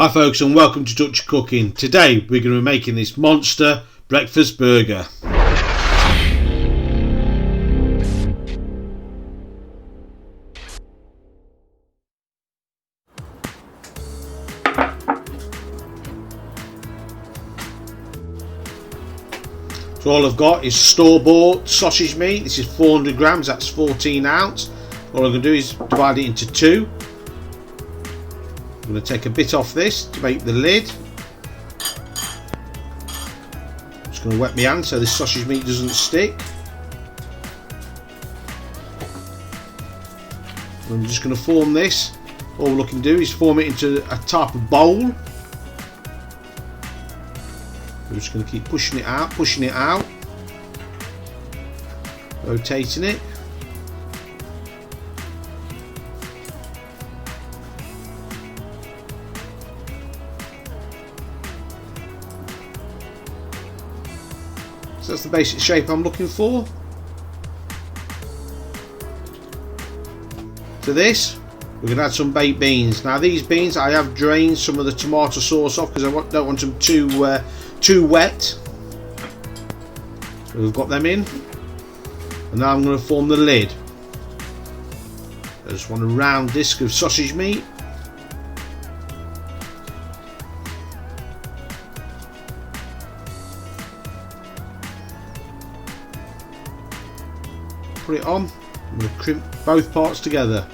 Hi folks, and welcome to Dutchy Cooking. Today we're going to be making this monster breakfast burger. So all I've got is store-bought sausage meat. This is 400 grams, that's 14 ounce. All I'm going to do is divide it into two. I'm going to take a bit off this to make the lid. I'm just going to wet my hand so this sausage meat doesn't stick. I'm just going to form this. All we're looking to do is form it into a type of bowl. I'm just going to keep pushing it out, rotating it. So that's the basic shape I'm looking for. To this, we're going to add some baked beans. Now these beans, I have drained some of the tomato sauce off because I don't want them too wet. So we've got them in. And now I'm going to form the lid. I just want a round disc of sausage meat. Put it on. I'm going to crimp both parts together.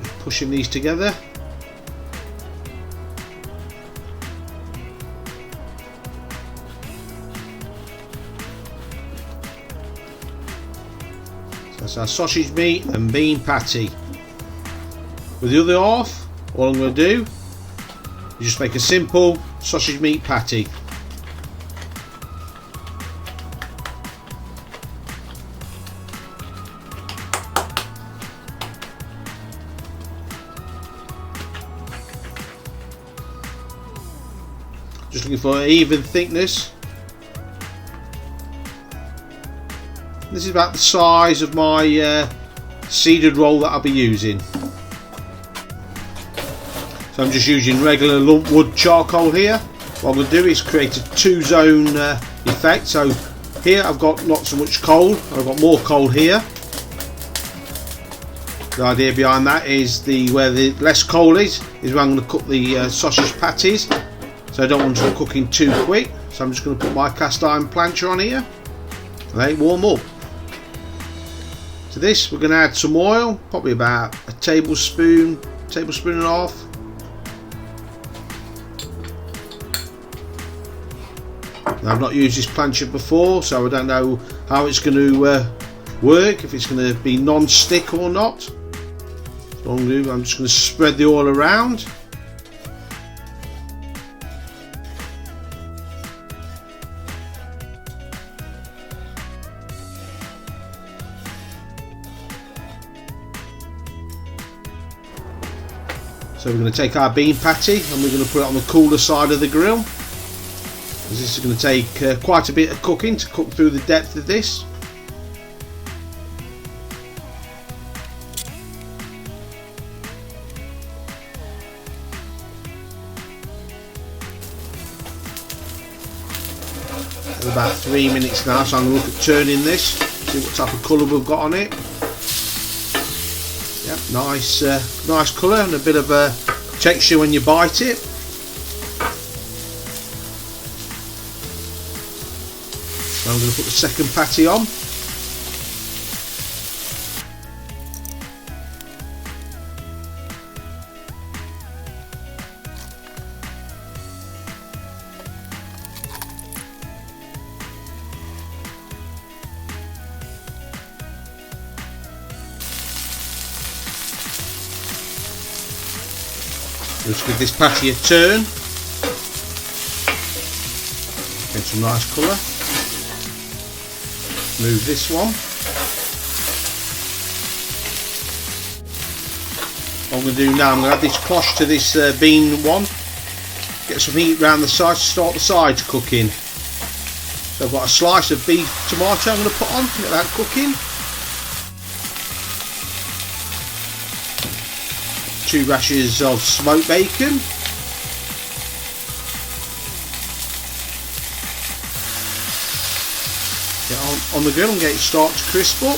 Just pushing these together. So that's our sausage meat and bean patty. With the other half, all I'm going to do is just make a simple sausage meat patty. Just looking for an even thickness. This is about the size of my seeded roll that I'll be using. So I'm just using regular lump wood charcoal here. What I'm going to do is create a two-zone effect. So here I've got not so much coal, I've got more coal here. The idea behind that is where the less coal is where I'm going to cook the sausage patties. So I don't want them cooking too quick, so I'm just going to put my cast iron plancher on here and let it warm up. To this we're going to add some oil, probably about a tablespoon and a half. Now I've not used this plancher before, so I don't know how it's going to work, if it's going to be non-stick or not. So I'm just going to spread the oil around. So we're going to take our bean patty and we're going to put it on the cooler side of the grill. This is going to take quite a bit of cooking to cook through the depth of this. It's about 3 minutes now, so I'm going to look at turning this, see what type of colour we've got on it. Yep, nice colour and a bit of a texture when you bite it. So I'm going to put the second patty on. Just give this patty a turn. Get some nice colour. Move this one. What I'm going to do now, I'm going to add this cloche to this bean one. Get some heat around the sides to start the sides cooking. So I've got a slice of beef tomato I'm going to put on, get that cooking. 2 rashers of smoked bacon. Get on the grill and get it start to crisp up.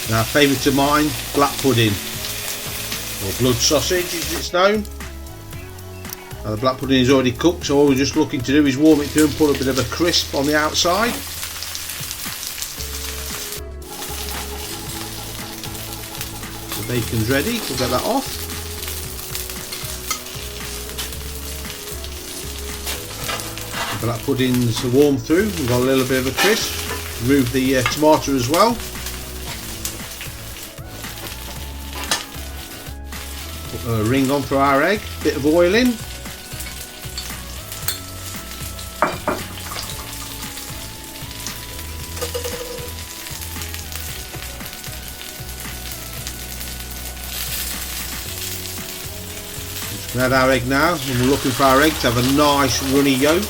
Now, favourite of mine, black pudding, or blood sausage as it's known. Now, the black pudding is already cooked, so all we're just looking to do is warm it through and put a bit of a crisp on the outside. The bacon's ready, we'll get that off. The black pudding's warmed through, we've got a little bit of a crisp. Remove the tomato as well. Put a ring on for our egg, bit of oil in. Just going to add our egg now, and we're looking for our egg to have a nice runny yolk.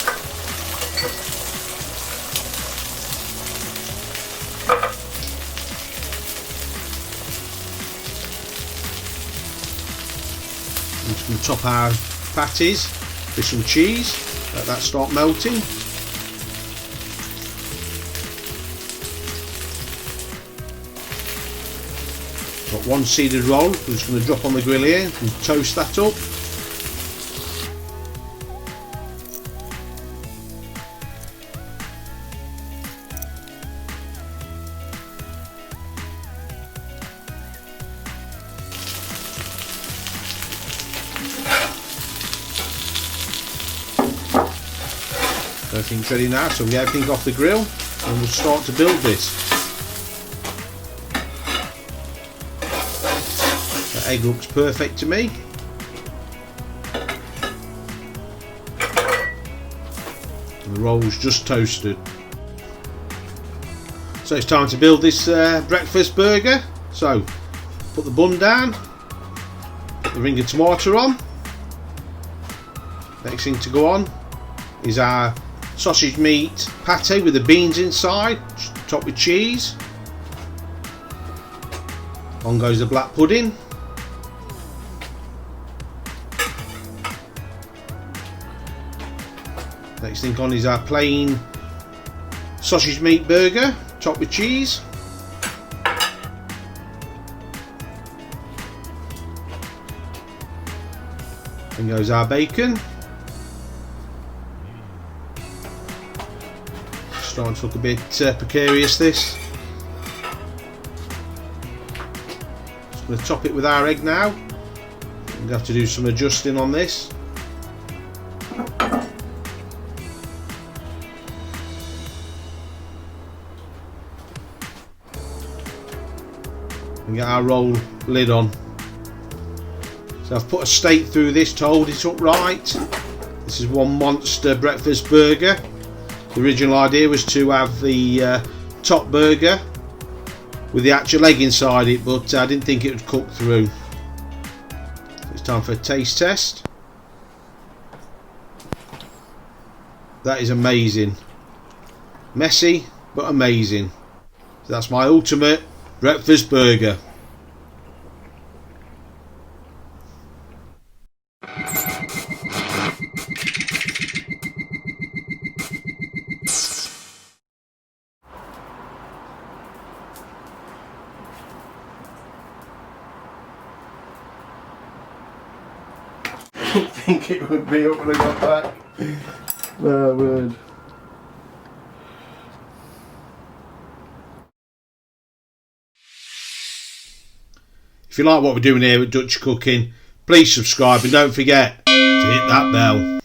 I'm just going to top our patties with some cheese, let that start melting. Got 1 seeded roll, I'm just going to drop on the grill here and toast that up. Everything's ready now, so we get everything off the grill and we'll start to build this. The egg looks perfect to me. And the roll's just toasted. So it's time to build this breakfast burger. So put the bun down, put the ring of tomato on. Next thing to go on is our sausage meat patty with the beans inside, topped with cheese. On goes the black pudding. Next thing on is our plain sausage meat burger, topped with cheese. Then goes our bacon. Starting to look a bit precarious, this. Just going to top it with our egg now. I'm going to have to do some adjusting on this. And get our roll lid on. So I've put a stake through this to hold it upright. This is one monster breakfast burger. The original idea was to have the top burger with the actual egg inside it, but I didn't think it would cook through. It's time for a taste test. That is amazing. Messy, but amazing. So that's my ultimate breakfast burger. I didn't think it would be up when I got back. No word. If you like what we're doing here at Dutch Cooking, please subscribe and don't forget to hit that bell.